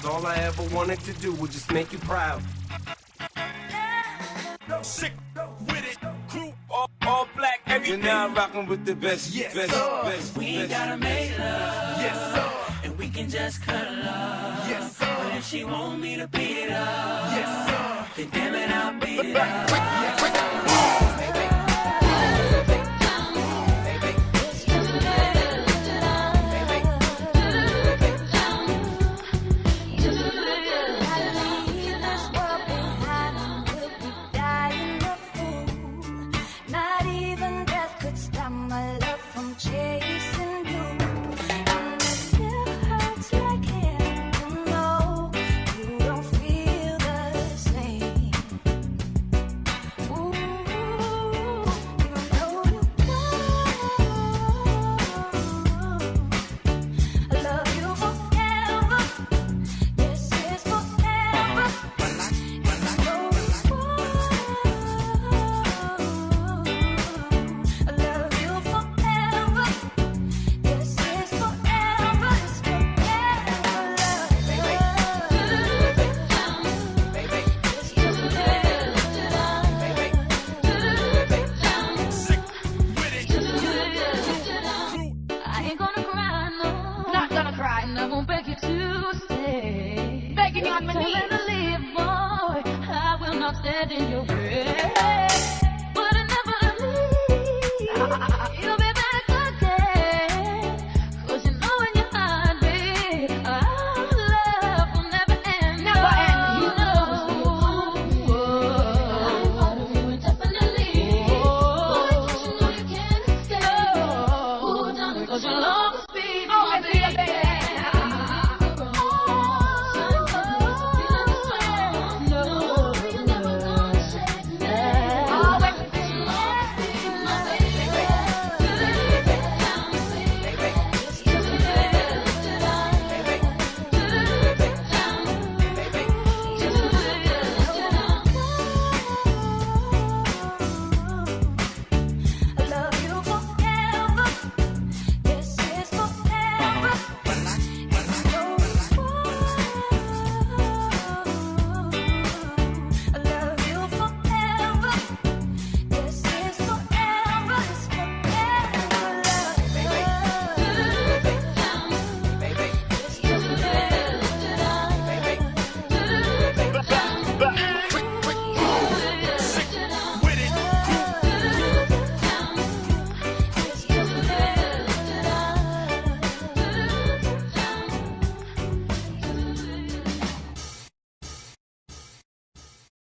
Cause all I ever wanted to do was just make you proud. Sick with it, crew all black, everything. You're now rocking with the best, Yes, best, sir. best. We ain't gotta make love. Yes, sir. And we can just cuddle up. Yes, sir. But if she want me to beat it up, Yes, sir. then damn it, I'll beat it up. I won't beg you to stay. Begging you on my knees.